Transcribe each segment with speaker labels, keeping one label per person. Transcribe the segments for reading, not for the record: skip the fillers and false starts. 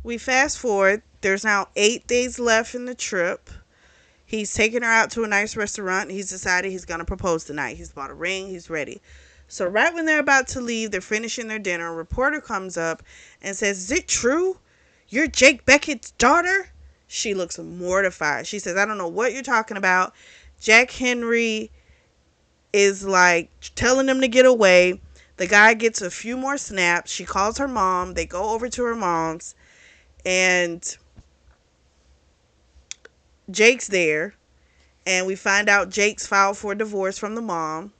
Speaker 1: We fast forward. There's now 8 days left in the trip. He's taking her out to a nice restaurant. He's decided he's going to propose tonight. He's bought a ring. He's ready. So right when they're about to leave, they're finishing their dinner. A reporter comes up and says, "Is it true? You're Jake Beckett's daughter?" She looks mortified. She says, "I don't know what you're talking about." Jack Henry is like telling them to get away. The guy gets a few more snaps. She calls her mom. They go over to her mom's, and Jake's there. And we find out Jake's filed for divorce from the mom.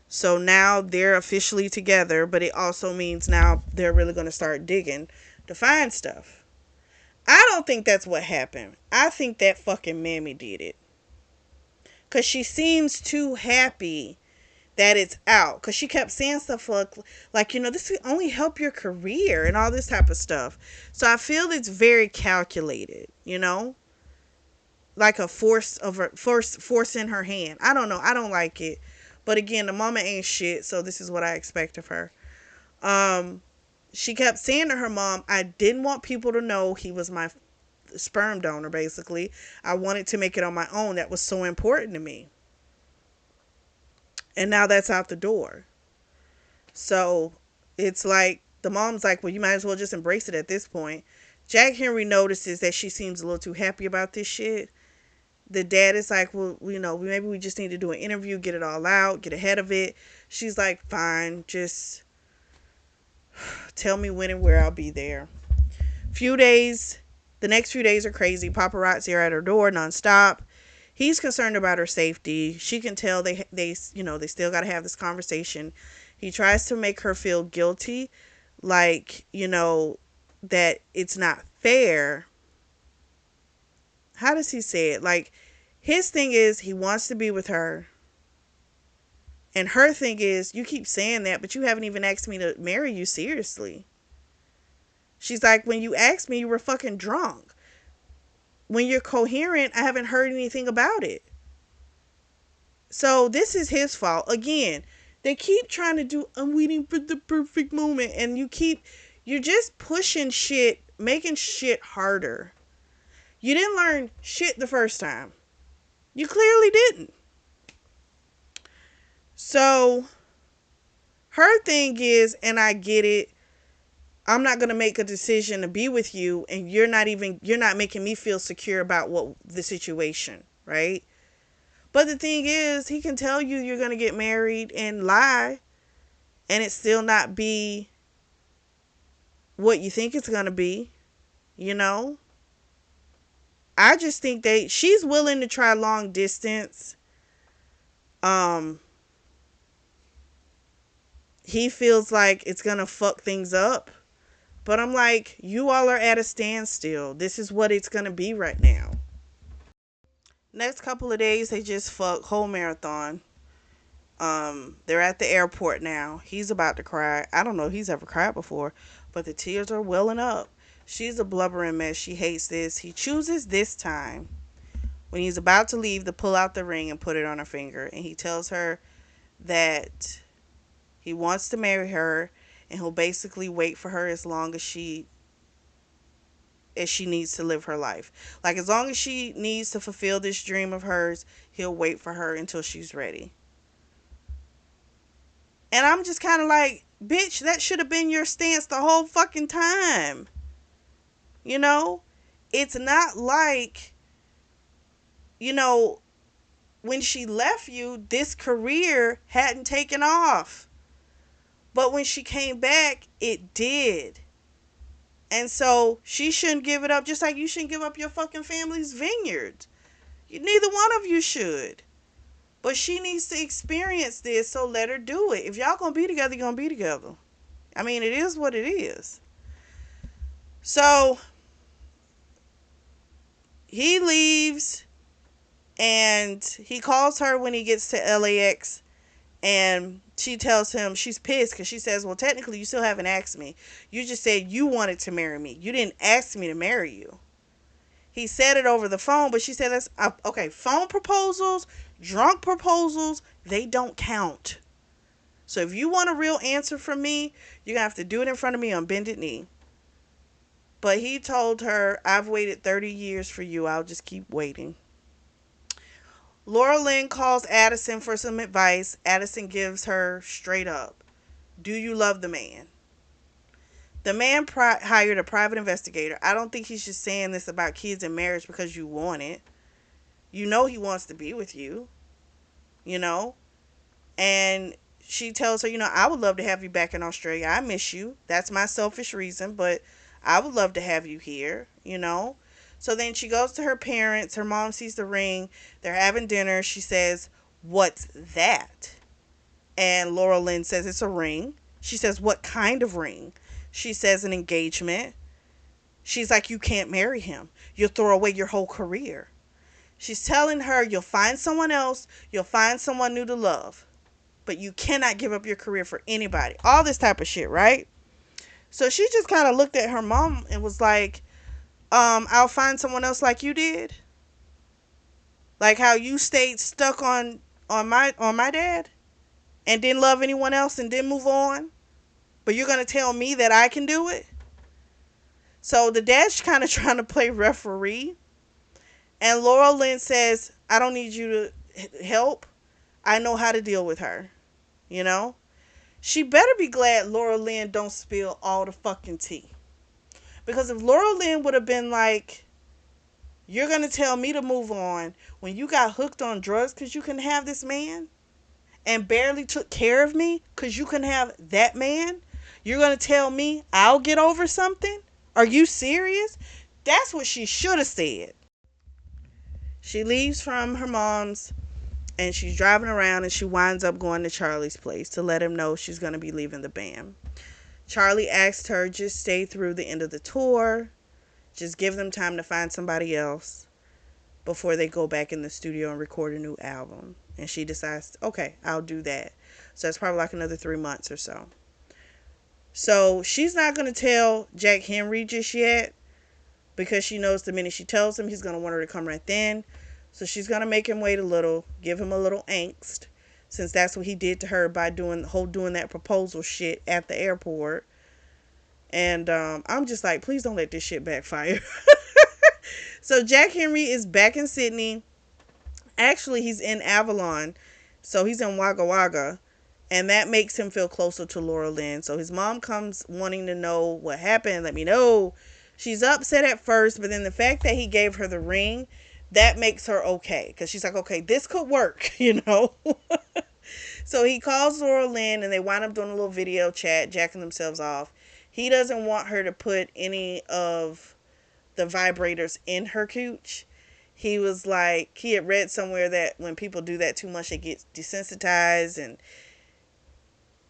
Speaker 1: So now they're officially together, but it also means now they're really going to start digging to find stuff. I don't think that's what happened. I think that fucking mammy did it. Because she seems too happy that it's out. Because she kept saying stuff like, this will only help your career and all this type of stuff. So I feel it's very calculated, like a force in her hand. I don't know. I don't like it. But again, the mama ain't shit, so this is what I expect of her. She kept saying to her mom, "I didn't want people to know he was my sperm donor, basically. I wanted to make it on my own. That was so important to me." And now that's out the door. So it's like the mom's like, "Well, you might as well just embrace it at this point." Jack Henry notices that she seems a little too happy about this shit. The dad is like, "Well, maybe we just need to do an interview, get it all out, get ahead of it." She's like, "Fine, just tell me when and where, I'll be there." The next few days are crazy. Paparazzi are at her door nonstop. He's concerned about her safety. She can tell they still got to have this conversation. He tries to make her feel guilty, like, that it's not fair. How does he say it? Like, his thing is he wants to be with her. And her thing is, you keep saying that, but you haven't even asked me to marry you seriously. She's like, when you asked me, you were fucking drunk. When you're coherent, I haven't heard anything about it. So this is his fault. Again, they keep trying to do, "I'm waiting for the perfect moment." And you're just pushing shit, making shit harder. You didn't learn shit the first time. You clearly didn't. So her thing is, and I get it, I'm not going to make a decision to be with you, and you're not making me feel secure about what the situation, right? But the thing is, he can tell you you're going to get married and lie, and it still not be what you think it's going to be, you know? I just think she's willing to try long distance. Um, he feels like it's going to fuck things up. But I'm like, you all are at a standstill. This is what it's going to be right now. Next couple of days, they just fuck whole marathon. They're at the airport now. He's about to cry. I don't know if he's ever cried before, but the tears are welling up. She's a blubbering mess. She hates this. He chooses this time, when he's about to leave, to pull out the ring and put it on her finger. And he tells her that he wants to marry her, and he'll basically wait for her as long as she needs to live her life. Like, as long as she needs to fulfill this dream of hers, he'll wait for her until she's ready. And I'm just kind of like, bitch, that should have been your stance the whole fucking time. You know? It's not like, you know, when she left you, this career hadn't taken off. But when she came back, it did. And so she shouldn't give it up, just like you shouldn't give up your fucking family's vineyard. Neither one of you should. But she needs to experience this, so let her do it. If y'all gonna be together, you're gonna be together. I mean, it is what it is. So he leaves, and he calls her when he gets to LAX, and she tells him she's pissed because she says, "Well, technically, you still haven't asked me. You just said you wanted to marry me. You didn't ask me to marry you." He said it over the phone, but she said, "That's okay. Phone proposals, drunk proposals, they don't count. So if you want a real answer from me, you're going to have to do it in front of me on bended knee." But he told her, I've waited 30 years for you. I'll just keep waiting. Laura Lynn calls Addison for some advice. Addison gives her straight up, do you love the man? The man hired a private investigator. I don't think he's just saying this about kids and marriage because you want it. You know he wants to be with you, you know? And she tells her, I would love to have you back in Australia. I miss you. That's my selfish reason, but I would love to have you here. So then she goes to her parents. Her mom sees the ring. They're having dinner. She says, what's that? And Laura Lynn says, it's a ring. She says, what kind of ring? She says, an engagement. She's like, you can't marry him. You'll throw away your whole career. She's telling her, you'll find someone else. You'll find someone new to love. But you cannot give up your career for anybody. All this type of shit, right? So she just kind of looked at her mom and was like, I'll find someone else like you did. Like how you stayed stuck on my dad and didn't love anyone else and didn't move on. But you're gonna tell me that I can do it? So the dad's kind of trying to play referee. And Laura Lynn says, I don't need you to help. I know how to deal with her. You know? She better be glad Laura Lynn don't spill all the fucking tea. Because if Laura Lynn would have been like, you're going to tell me to move on when you got hooked on drugs because you can have this man and barely took care of me because you can have that man, you're going to tell me I'll get over something? Are you serious? That's what she should have said. She leaves from her mom's and she's driving around and she winds up going to Charlie's place to let him know she's going to be leaving the band. Charlie asked her just stay through the end of the tour, just give them time to find somebody else before they go back in the studio and record a new album. And she decides, okay, I'll do that. So it's probably like another 3 months or so. So she's not going to tell Jack Henry just yet because she knows the minute she tells him, he's going to want her to come right then. So she's going to make him wait a little, give him a little angst, since that's what he did to her by doing that proposal shit at the airport. And I'm just like, please don't let this shit backfire. So Jack Henry is back in Sydney. Actually, he's in Avalon. So he's in Wagga Wagga. And that makes him feel closer to Laura Lynn. So his mom comes wanting to know what happened. Let me know. She's upset at first, but then the fact that he gave her the ring, that makes her okay. Because she's like, okay, this could work, So he calls Laura Lynn and they wind up doing a little video chat, jacking themselves off. He doesn't want her to put any of the vibrators in her cooch. He was like, he had read somewhere that when people do that too much, it gets desensitized. And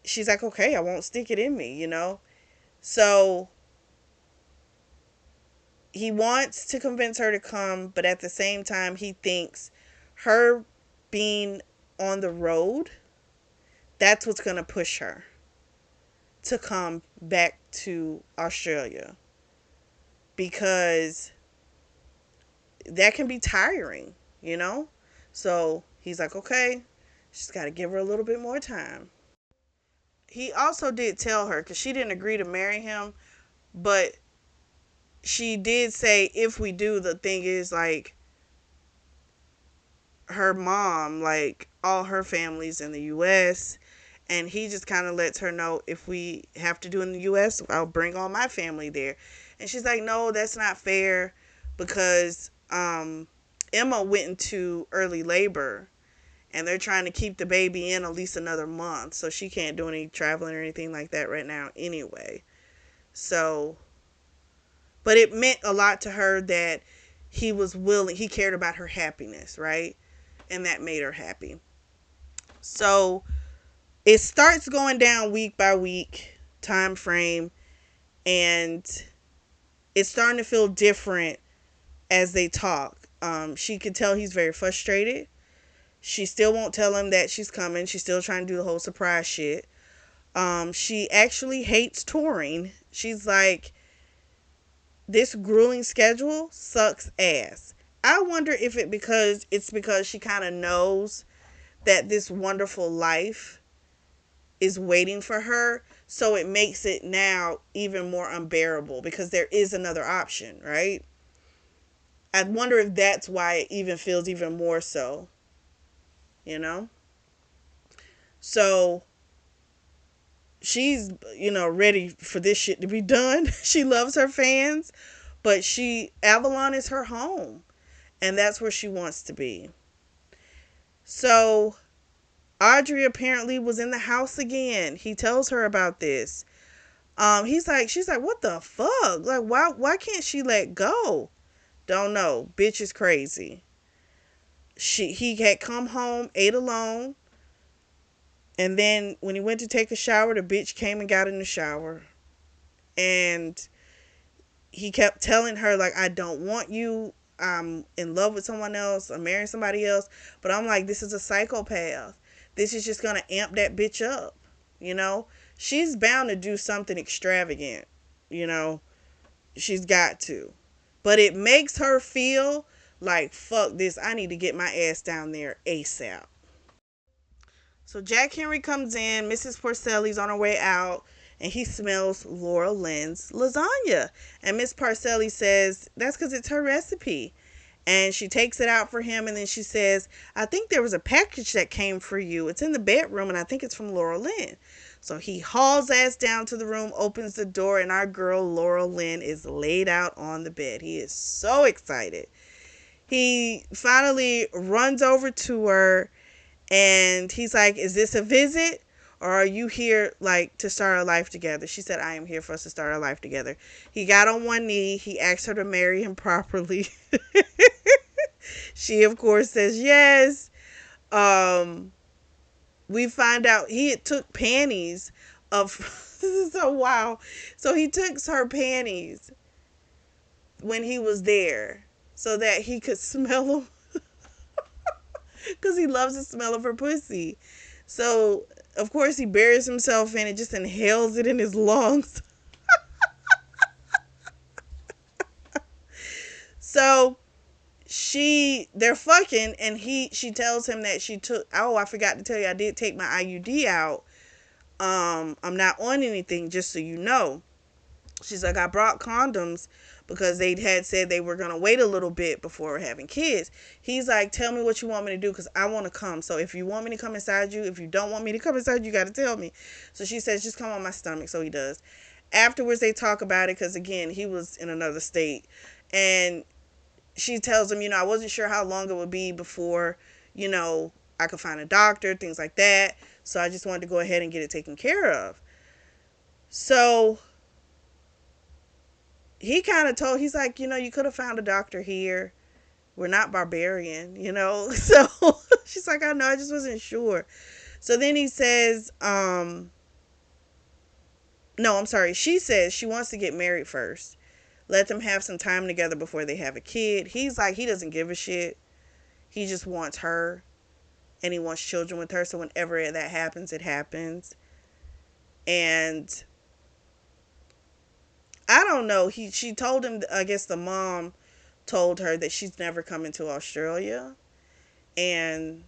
Speaker 1: she's like, okay, I won't stick it in me, So he wants to convince her to come, but at the same time, he thinks her being on the road, that's what's going to push her to come back to Australia. Because that can be tiring. So he's like, okay, she's got to give her a little bit more time. He also did tell her, because she didn't agree to marry him, but she did say, if we do, the thing is, like, her mom, like, all her family's in the U.S., and he just kind of lets her know, if we have to do in the U.S., I'll bring all my family there. And she's like, no, that's not fair, because Emma went into early labor, and they're trying to keep the baby in at least another month, so she can't do any traveling or anything like that right now anyway. So, but it meant a lot to her that he was willing, he cared about her happiness, right? And that made her happy. So it starts going down week by week time frame, and it's starting to feel different as they talk. She can tell he's very frustrated. She still won't tell him that she's coming. She's still trying to do the whole surprise shit. She actually hates touring. She's like, this grueling schedule sucks ass. I wonder if it's because she kind of knows that this wonderful life is waiting for her. So it makes it now even more unbearable because there is another option, right? I wonder if that's why it even feels even more so, you know? So she's, ready for this shit to be done. She loves her fans, but Avalon is her home, and that's where she wants to be. So Audrey apparently was in the house again. He tells her about this. She's like, what the fuck? Like, why can't she let go? Don't know. Bitch is crazy. He had come home, ate alone, and then when he went to take a shower, the bitch came and got in the shower. And he kept telling her, like, I don't want you. I'm in love with someone else. I'm marrying somebody else. But I'm like, this is a psychopath. This is just going to amp that bitch up. You know? She's bound to do something extravagant. You know? She's got to. But it makes her feel like, fuck this. I need to get my ass down there ASAP. So Jack Henry comes in. Mrs. Porcelli's on her way out. And he smells Laura Lynn's lasagna. And Miss Porcelli says, that's because it's her recipe. And she takes it out for him. And then she says, I think there was a package that came for you. It's in the bedroom. And I think it's from Laura Lynn. So he hauls ass down to the room, opens the door, and our girl Laura Lynn is laid out on the bed. He is so excited. He finally runs over to her and he's like, is this a visit? Or are you here like to start our life together? She said, I am here for us to start our life together. He got on one knee. He asked her to marry him properly. She, of course, says yes. Um, we find out he had took panties of this is so wow. So he took her panties when he was there so that he could smell them because he loves the smell of her pussy. So of course he buries himself in it, just inhales it in his lungs. So they're fucking, and she tells him that she took, oh, I forgot to tell you, I did take my IUD out. I'm not on anything, just so you know. She's like, I brought condoms because they had said they were going to wait a little bit before having kids. He's like, tell me what you want me to do because I want to come. So if you want me to come inside you, if you don't want me to come inside you, got to tell me. So she says, just come on my stomach. So he does. Afterwards, they talk about it because, again, he was in another state. And she tells him, I wasn't sure how long it would be before, I could find a doctor, things like that. So I just wanted to go ahead and get it taken care of. So he kind of he's like, you could have found a doctor here. We're not barbarian, So she's like, I know, I just wasn't sure. So then he says, no, I'm sorry. She says she wants to get married first. Let them have some time together before they have a kid. He's like, he doesn't give a shit. He just wants her and he wants children with her. So whenever that happens, it happens. And I don't know. She told him, I guess the mom told her that she's never coming to Australia. And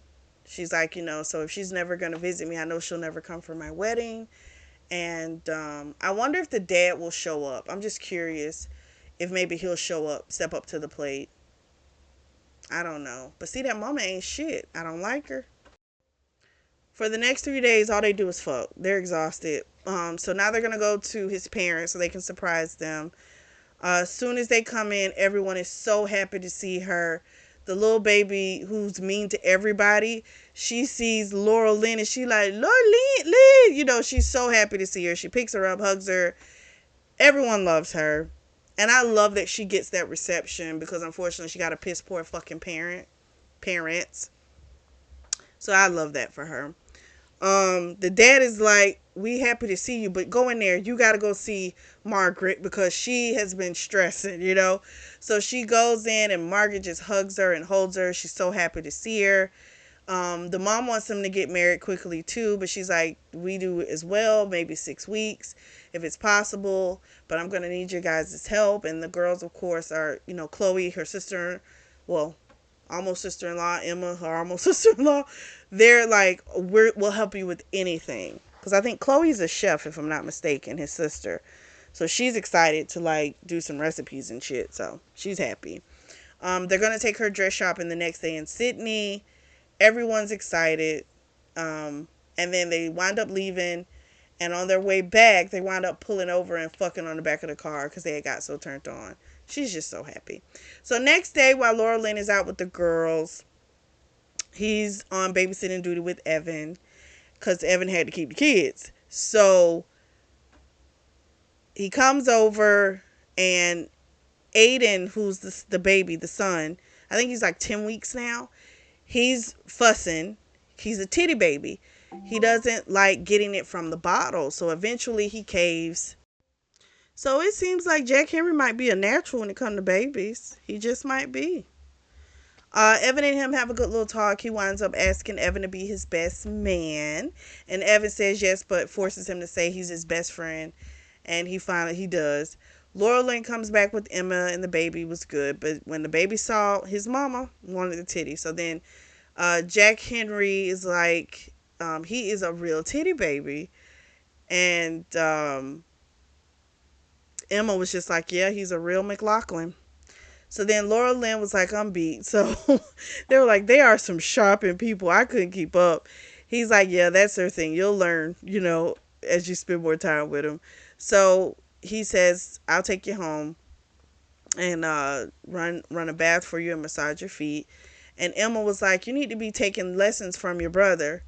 Speaker 1: she's like, so if she's never going to visit me, I know she'll never come for my wedding. And I wonder if the dad will show up. I'm just curious if maybe he'll show up, step up to the plate. I don't know. But see, that mama ain't shit. I don't like her. For the next 3 days, all they do is fuck. They're exhausted. So now they're going to go to his parents so they can surprise them. As soon as they come in, everyone is so happy to see her. The little baby who's mean to everybody, she sees Laura Lynn and she like, Laura Lynn. She's so happy to see her. She picks her up, hugs her. Everyone loves her. And I love that she gets that reception because unfortunately she got a piss poor fucking parents. So I love that for her. The dad is like, we happy to see you, but go in there. You got to go see Margaret because she has been stressing, So she goes in and Margaret just hugs her and holds her. She's so happy to see her. The mom wants them to get married quickly too, but she's like, we do as well, maybe 6 weeks if it's possible, but I'm going to need your guys' help. And the girls, of course, are, Chloe, her sister, well, almost sister-in-law, Emma, her almost sister-in-law, they're like, we'll help you with anything. Because because I think Chloe's a chef, if I'm not mistaken, his sister. So she's excited to like do some recipes and shit. So she's happy. They're gonna take her dress shopping the next day in Sydney. Everyone's excited. And then they wind up leaving, and on their way back, they wind up pulling over and fucking on the back of the car because they had got so turned on. She's just so happy. So next day, while Laura Lynn is out with the girls, he's on babysitting duty with Evan because Evan had to keep the kids. So he comes over, and Aiden, who's the baby, the son, I think he's like 10 weeks now, he's fussing. He's a titty baby. He doesn't like getting it from the bottle. So eventually he caves. So it seems like Jack Henry might be a natural when it comes to babies. He just might be. Evan and him have a good little talk. He winds up asking Evan to be his best man. And Evan says yes, but forces him to say he's his best friend. And he does. Laura Lynn comes back with Emma, and the baby was good. But when the baby saw his mama, wanted the titty. So then Jack Henry is like, he is a real titty baby. And Emma was just like, yeah, he's a real McLaughlin. So then Laura Lynn was like, I'm beat. So they were like, they are some sharpened people. I couldn't keep up. He's like, yeah, that's their thing. You'll learn, as you spend more time with him. So he says, I'll take you home and run a bath for you and massage your feet. And Emma was like, you need to be taking lessons from your brother.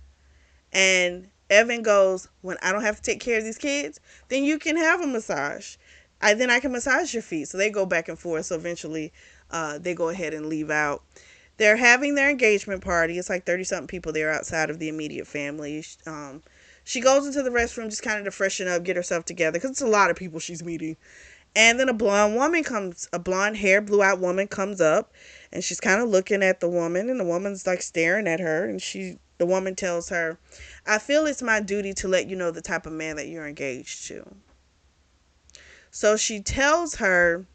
Speaker 1: And Evan goes, when I don't have to take care of these kids, then you can have a massage. Then I can massage your feet. So they go back and forth. So eventually they go ahead and leave out. They're having their engagement party. It's like 30-something people there outside of the immediate family. She goes into the restroom just kind of to freshen up, get herself together, because it's a lot of people she's meeting. And then a blonde hair, blue-eyed woman comes up, and she's kind of looking at the woman, and the woman's like staring at her, and the woman tells her, I feel it's my duty to let you know the type of man that you're engaged to. So she tells her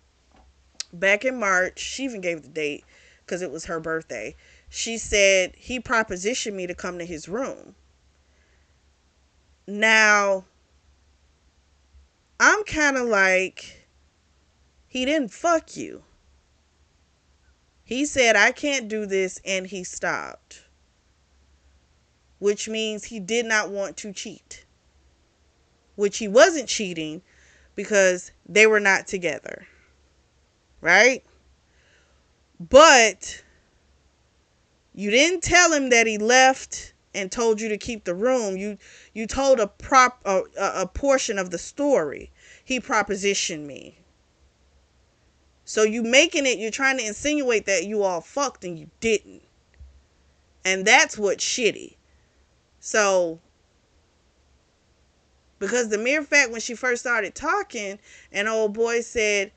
Speaker 1: back in March, she even gave the date because it was her birthday. She said he propositioned me to come to his room. Now, I'm kind of like, he didn't fuck you. He said, I can't do this, and he stopped. Which means he did not want to cheat. Which he wasn't cheating because they were not together. Right? But you didn't tell him that he left and told you to keep the room. You told a portion of the story. He propositioned me. So you're trying to insinuate that you all fucked and you didn't. And that's what's shitty. So, because the mere fact when she first started talking and old boy said,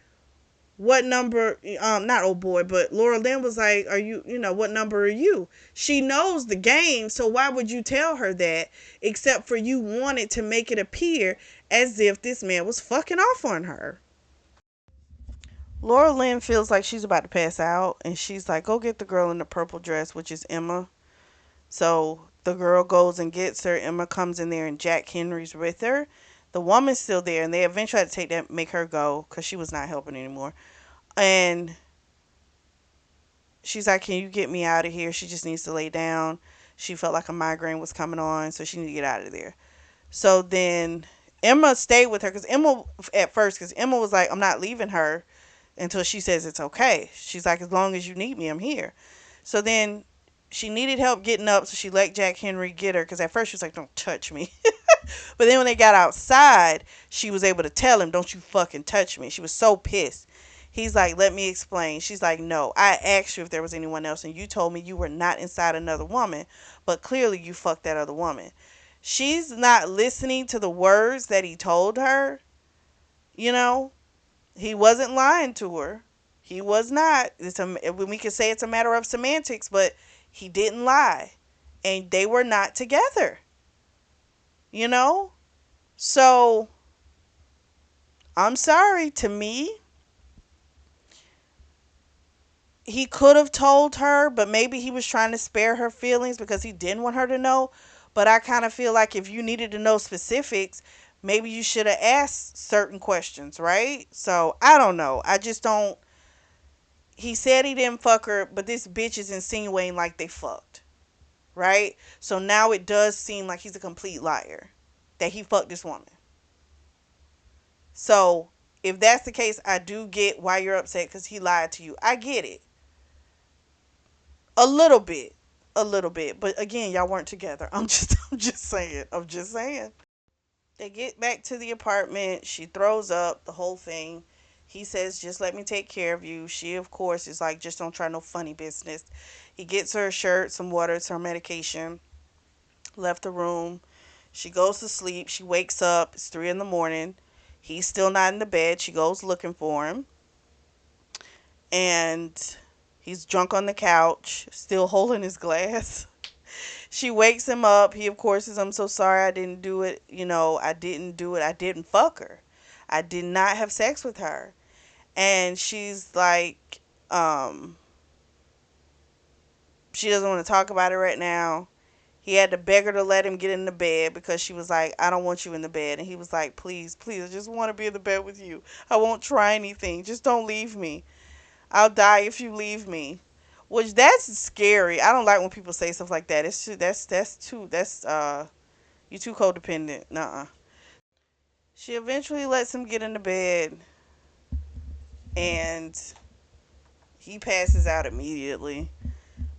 Speaker 1: what number, not old boy, but Laura Lynn was like, what number are you? She knows the game, so why would you tell her that, except for you wanted to make it appear as if this man was fucking off on her. Laura Lynn feels like she's about to pass out, and she's like, go get the girl in the purple dress, which is Emma. So the girl goes and gets her. Emma comes in there, and Jack Henry's with her. The woman's still there, and they eventually had to make her go because she was not helping anymore. And she's like, can you get me out of here? She just needs to lay down. She felt like a migraine was coming on, so she needed to get out of there. So then Emma stayed with her because Emma was like, I'm not leaving her until she says it's okay. She's like, as long as you need me, I'm here. So then she needed help getting up, so she let Jack Henry get her because at first she was like, don't touch me. But then when they got outside, she was able to tell him, don't you fucking touch me. She was so pissed. He's like, let me explain. She's like, no, I asked you if there was anyone else, and you told me you were not inside another woman, but clearly you fucked that other woman. She's not listening to the words that he told her. He wasn't lying to her. He was not. We can say it's a matter of semantics, but he didn't lie. And they were not together. So, I'm sorry, to me, he could have told her, but maybe he was trying to spare her feelings because he didn't want her to know. But I kind of feel like if you needed to know specifics, maybe you should have asked certain questions, right? So I don't know. I just don't. He said he didn't fuck her, but this bitch is insinuating like they fucked, right? So now it does seem like he's a complete liar that he fucked this woman. So if that's the case, I do get why you're upset because he lied to you. I get it. A little bit. A little bit. But again, y'all weren't together. I'm just saying. I'm just saying. They get back to the apartment. She throws up the whole thing. He says, just let me take care of you. She, of course, is like, just don't try no funny business. He gets her a shirt, some water, some medication, left the room. She goes to sleep. She wakes up. It's 3 in the morning. He's still not in the bed. She goes looking for him. And he's drunk on the couch, still holding his glass. She wakes him up. He, of course, says, I'm so sorry I didn't do it. I didn't do it. I didn't fuck her. I did not have sex with her. And she's like, she doesn't want to talk about it right now. He had to beg her to let him get in the bed because she was like, I don't want you in the bed. And he was like, please, please, I just want to be in the bed with you. I won't try anything. Just don't leave me. I'll die if you leave me. Which that's scary. I don't like when people say stuff like that. It's too, that's you too codependent. Nuh-uh. She eventually lets him get in the bed and he passes out immediately.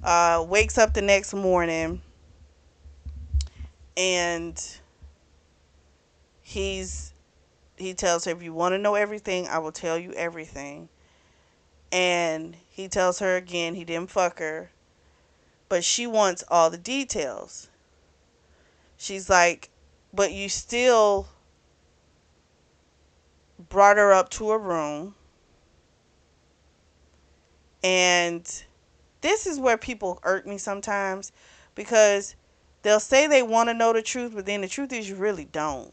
Speaker 1: Wakes up the next morning and he tells her, if you want to know everything, I will tell you everything. And he tells her again he didn't fuck her, but she wants all the details. She's like, but you still brought her up to a room. And this is where people irk me sometimes because they'll say they want to know the truth, but then the truth is you really don't.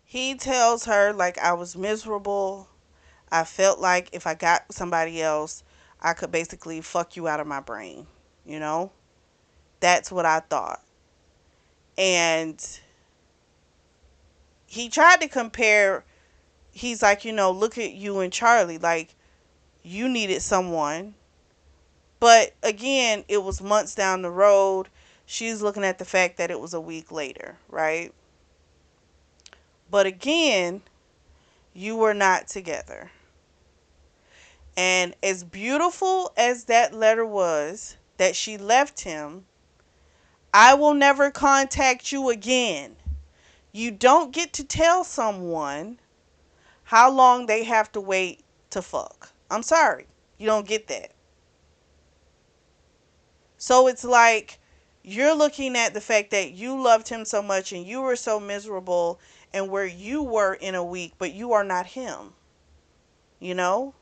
Speaker 1: He tells her, like, I was miserable. I felt like if I got somebody else, I could basically fuck you out of my brain. You know? That's what I thought. And he tried to compare, he's like, look at you and Charlie. Like, you needed someone. But again, it was months down the road. She's looking at the fact that it was a week later, right? But again, you were not together. And as beautiful as that letter was that she left him, I will never contact you again. You don't get to tell someone how long they have to wait to fuck. I'm sorry. You don't get that. So it's like you're looking at the fact that you loved him so much and you were so miserable and where you were in a week, but you are not him. You know?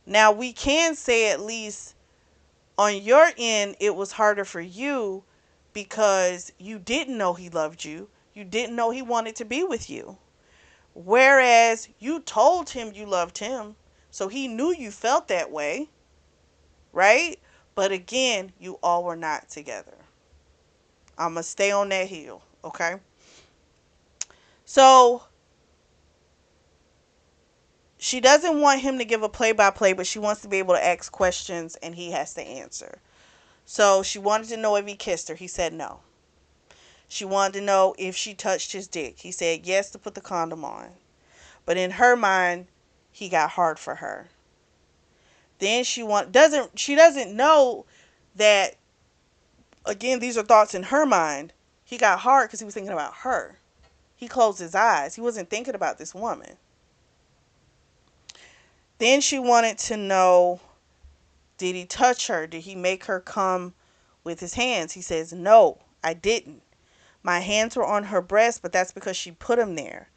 Speaker 1: Now we can say at least on your end it was harder for you because you didn't know he loved you. You didn't know he wanted to be with you. Whereas you told him you loved him, so he knew you felt that way, right? But again, you all were not together. I'm going to stay on that hill, okay? So she doesn't want him to give a play-by-play, but she wants to be able to ask questions and he has to answer. So she wanted to know if he kissed her. He said no. She wanted to know if she touched his dick. He said yes to put the condom on. But in her mind, he got hard for her. Then she doesn't know that, again, these are thoughts in her mind. He got hard because he was thinking about her. He closed his eyes. He wasn't thinking about this woman. Then she wanted to know, did he touch her? Did he make her come with his hands? He says, no, I didn't. My hands were on her breast, but that's because she put them there.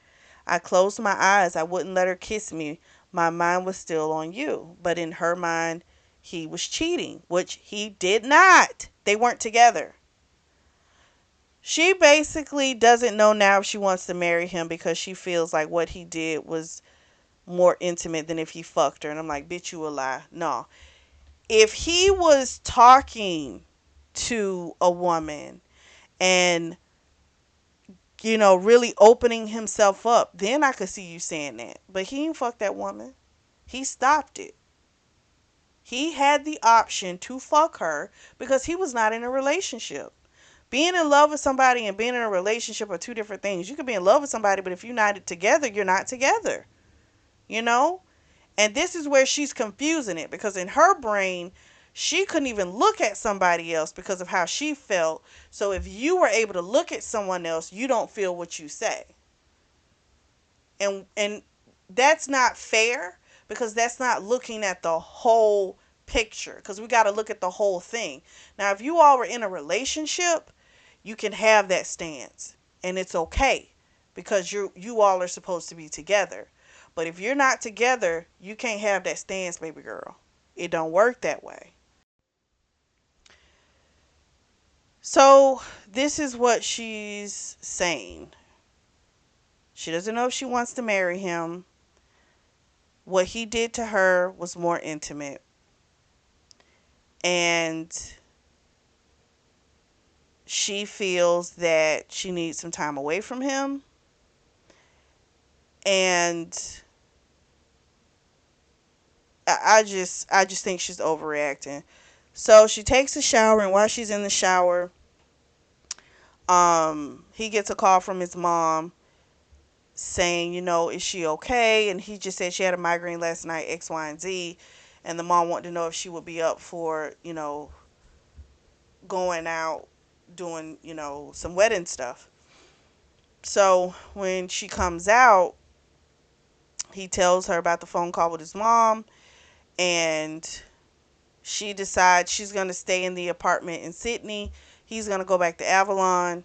Speaker 1: I closed my eyes. I wouldn't let her kiss me. My mind was still on you. But in her mind, he was cheating, which he did not. They weren't together. She basically doesn't know now if she wants to marry him because she feels like what he did was more intimate than if he fucked her. And I'm like, bitch, you a lie. No. If he was talking to a woman and, really opening himself up, then I could see you saying that. But he ain't fuck that woman. He stopped it. He had the option to fuck her because he was not in a relationship. Being in love with somebody and being in a relationship are two different things. You can be in love with somebody, but if you're not together, you're not together. You know? And this is where she's confusing it, because in her brain, she couldn't even look at somebody else because of how she felt. So if you were able to look at someone else, you don't feel what you say. And that's not fair, because that's not looking at the whole picture, because we got to look at the whole thing. Now, if you all were in a relationship, you can have that stance and it's okay, because you all are supposed to be together. But if you're not together, you can't have that stance, baby girl. It don't work that way. So this is what she's saying. She doesn't know if she wants to marry him. What he did to her was more intimate. And she feels that she needs some time away from him. And I just think she's overreacting. So she takes a shower, and while she's in the shower, he gets a call from his mom saying, is she okay? And he just said she had a migraine last night, X, Y, and Z. And the mom wanted to know if she would be up for, going out doing, some wedding stuff. So when she comes out, he tells her about the phone call with his mom, and she decides she's going to stay in the apartment in Sydney. He's going to go back to Avalon.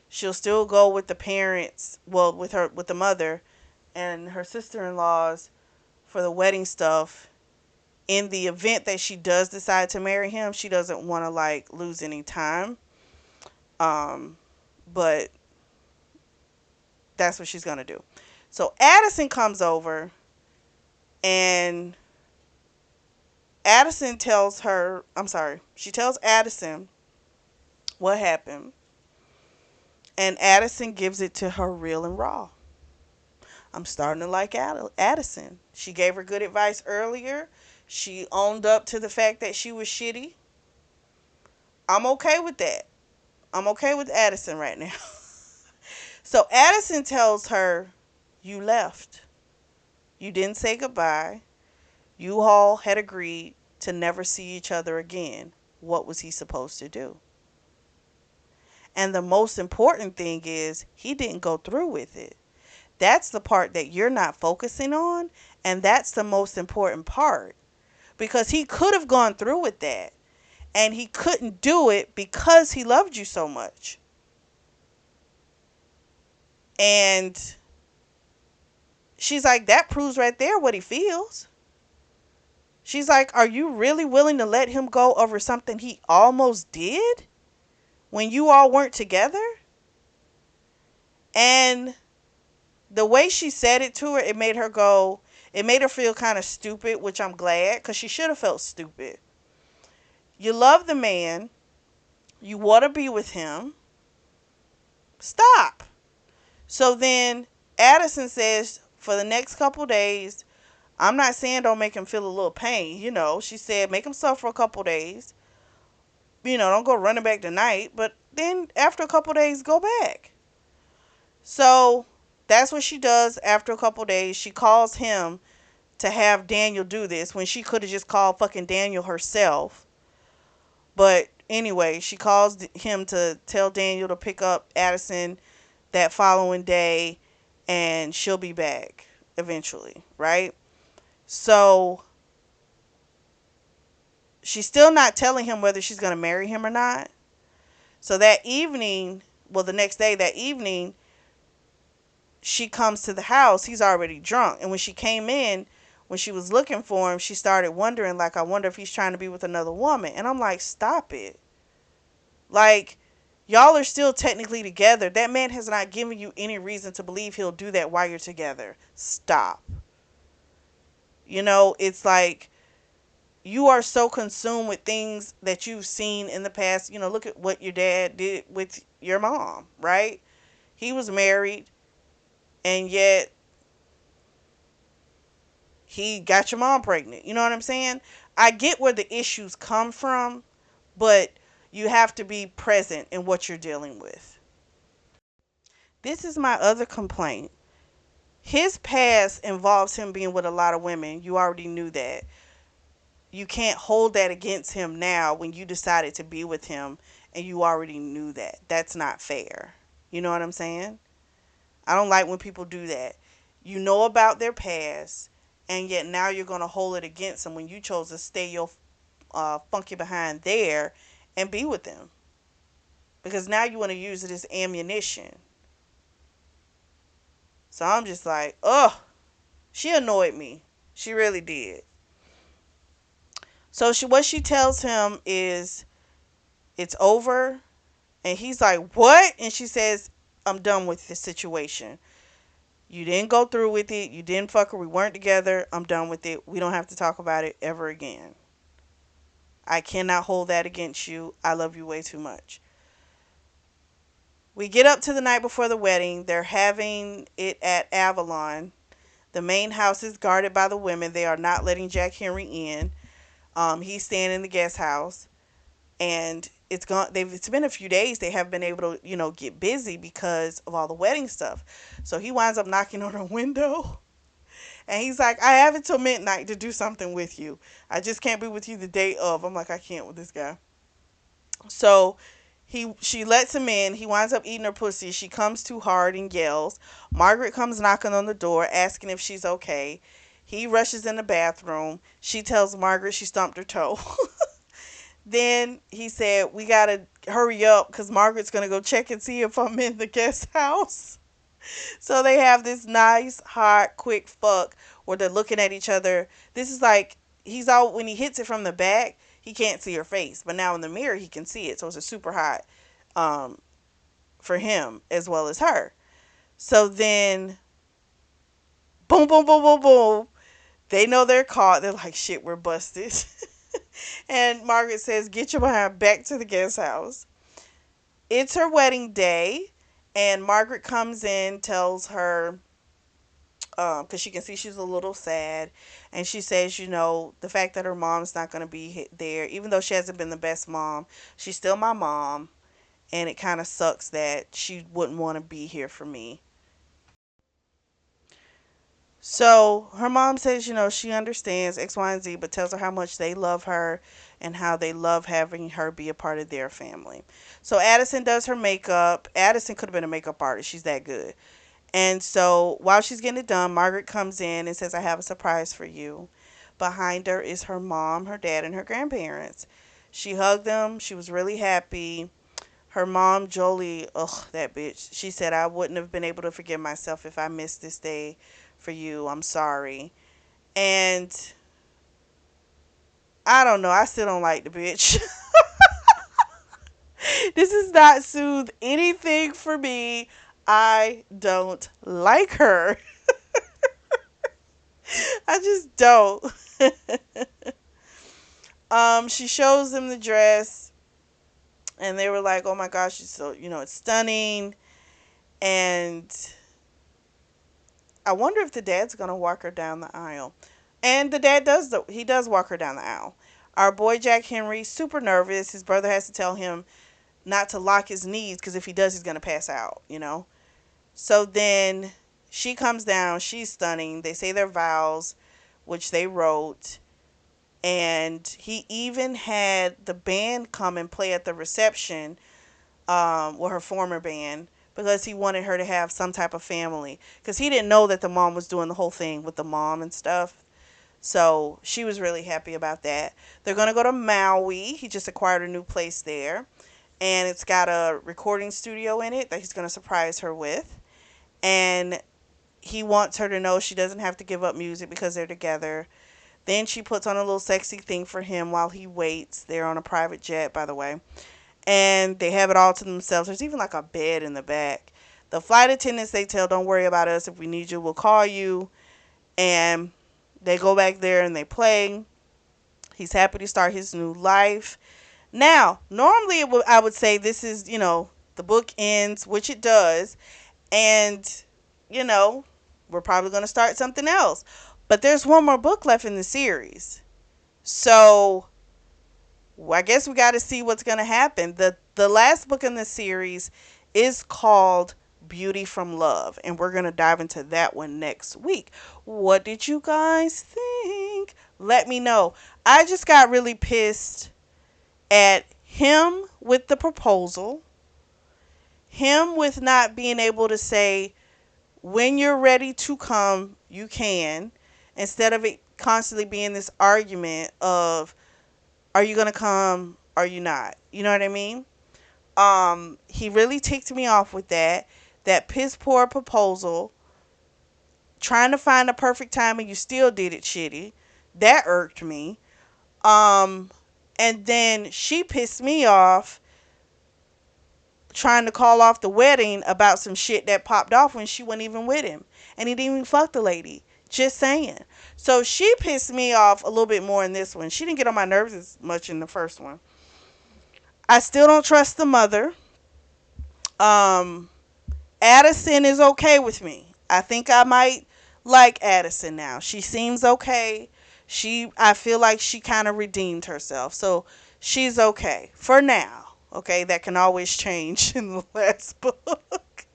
Speaker 1: She'll still go with the parents, well, with the mother and her sister-in-laws for the wedding stuff. In the event that she does decide to marry him, she doesn't want to lose any time. But that's what she's going to do. So Addison comes over, and she tells Addison what happened, and Addison gives it to her real and raw. I'm starting to like Addison. She gave her good advice earlier. She owned up to the fact that she was shitty. I'm okay with that. I'm okay with Addison right now. So Addison tells her, you left. You didn't say goodbye. You all had agreed to never see each other again. What was he supposed to do? And the most important thing is, he didn't go through with it. That's the part that you're not focusing on. And that's the most important part. Because he could have gone through with that. And he couldn't do it because he loved you so much. And she's like, that proves right there what he feels. She's like, are you really willing to let him go over something he almost did when you all weren't together? And the way she said it to her, it made her feel kind of stupid, which I'm glad, because she should have felt stupid. You love the man. You want to be with him. Stop. So then Addison says, for the next couple days, I'm not saying don't make him feel a little pain. She said make him suffer a couple days. Don't go running back tonight. But then after a couple days, go back. So that's what she does. After a couple days, she calls him to have Daniel do this when she could have just called fucking Daniel herself. But anyway, she calls him to tell Daniel to pick up Addison that following day, and she'll be back eventually, right? So she's still not telling him whether she's going to marry him or not. So that evening, the next day, that evening, she comes to the house. He's already drunk. And when she came in, when she was looking for him, she started wondering, I wonder if he's trying to be with another woman. And I'm like, stop it. Y'all are still technically together. That man has not given you any reason to believe he'll do that while you're together. Stop. It's like, you are so consumed with things that you've seen in the past. Look at what your dad did with your mom, right? He was married, and yet he got your mom pregnant. You know what I'm saying? I get where the issues come from, but you have to be present in what you're dealing with. This is my other complaint. His past involves him being with a lot of women. You already knew that. You can't hold that against him now when you decided to be with him and you already knew that. That's not fair. You know what I'm saying? I don't like when people do that. You know about their past, and yet now you're going to hold it against them when you chose to stay your funky behind there and be with them. Because now you want to use it as ammunition. So I'm just like, ugh, she annoyed me. She really did. So what she tells him is it's over, and he's like, what? And she says, I'm done with this situation. You didn't go through with it. You didn't fuck her. We weren't together. I'm done with it. We don't have to talk about it ever again. I cannot hold that against you. I love you way too much. We get up to the night before the wedding. They're having it at Avalon. The main house is guarded by the women. They are not letting Jack Henry in. He's staying in the guest house, and it's been a few days. They haven't been able to get busy because of all the wedding stuff. So he winds up knocking on her window, and he's like, I have until midnight to do something with you. I just can't be with you the day of. I'm like, I can't with this guy. So she lets him in. He winds up eating her pussy. She comes too hard and yells. Margaret comes knocking on the door asking if she's okay. He rushes in the bathroom. She tells Margaret she stumped her toe. Then he said, we gotta hurry up because Margaret's gonna go check and see if I'm in the guest house. So they have this nice, hot, quick fuck where they're looking at each other. This is like, when he hits it from the back, he can't see her face. But now in the mirror, he can see it. So it's a super hot um, for him as well as her. So then, boom, boom, boom, boom, boom. They know they're caught. They're like, shit, we're busted. And Margaret says, get your behind back to the guest house. It's her wedding day. And Margaret comes in, tells her, because she can see she's a little sad, and she says, the fact that her mom's not going to be there, even though she hasn't been the best mom, she's still my mom, and it kind of sucks that she wouldn't want to be here for me. So her mom says, she understands X, Y, and Z, but tells her how much they love her and how they love having her be a part of their family. So Addison does her makeup. Addison could have been a makeup artist. She's that good. And so while she's getting it done, Margaret comes in and says, I have a surprise for you. Behind her is her mom, her dad, and her grandparents. She hugged them. She was really happy. Her mom, Jolie, ugh, that bitch. She said, I wouldn't have been able to forgive myself if I missed this day for you. I'm sorry. And I don't know. I still don't like the bitch. This does not soothe anything for me. I don't like her. I just don't. She shows them the dress, and they were like, "Oh my gosh, it's so it's stunning." And I wonder if the dad's gonna walk her down the aisle. And the dad does. He does walk her down the aisle. Our boy Jack Henry, super nervous. His brother has to tell him not to lock his knees because if he does, he's gonna pass out. So then she comes down. She's stunning. They say their vows, which they wrote. And he even had the band come and play at the reception with her former band because he wanted her to have some type of family because he didn't know that the mom was doing the whole thing with the mom and stuff. So she was really happy about that. They're going to go to Maui. He just acquired a new place there, and it's got a recording studio in it that he's going to surprise her with. And he wants her to know she doesn't have to give up music because they're together. Then she puts on a little sexy thing for him while he waits. They're on a private jet, by the way. And they have it all to themselves. There's even like a bed in the back. The flight attendants, they tell, don't worry about us. If we need you, we'll call you. And they go back there and they play. He's happy to start his new life. Now, normally I would say this is, the book ends, which it does, and, you know, we're probably going to start something else. But there's one more book left in the series. So, I guess we got to see what's going to happen. The last book in the series is called Beauty from Love, and we're going to dive into that one next week. What did you guys think? Let me know. I just got really pissed at him with the proposal, him with not being able to say, when you're ready to come, you can, instead of it constantly being this argument of, are you going to come? Are you not? You know what I mean? He really ticked me off with that. That piss poor proposal, trying to find the perfect time and you still did it shitty. That irked me. Um, and then she pissed me off trying to call off the wedding about some shit that popped off when she wasn't even with him. And he didn't even fuck the lady. Just saying. So she pissed me off a little bit more in this one. She didn't get on my nerves as much in the first one. I still don't trust the mother. Um, Addison is okay with me. I think I might like Addison now. She seems okay. I feel like she kind of redeemed herself. So she's okay for now. Okay, that can always change in the last book.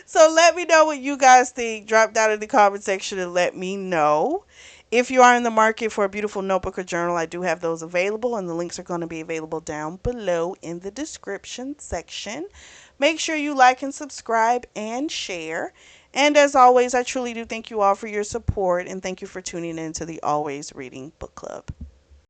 Speaker 1: So let me know what you guys think. Drop down in the comment section and let me know. If you are in the market for a beautiful notebook or journal, I do have those available, and the links are going to be available down below in the description section. Make sure you like and subscribe and share. And as always, I truly do thank you all for your support, and thank you for tuning in to the Always Reading Book Club.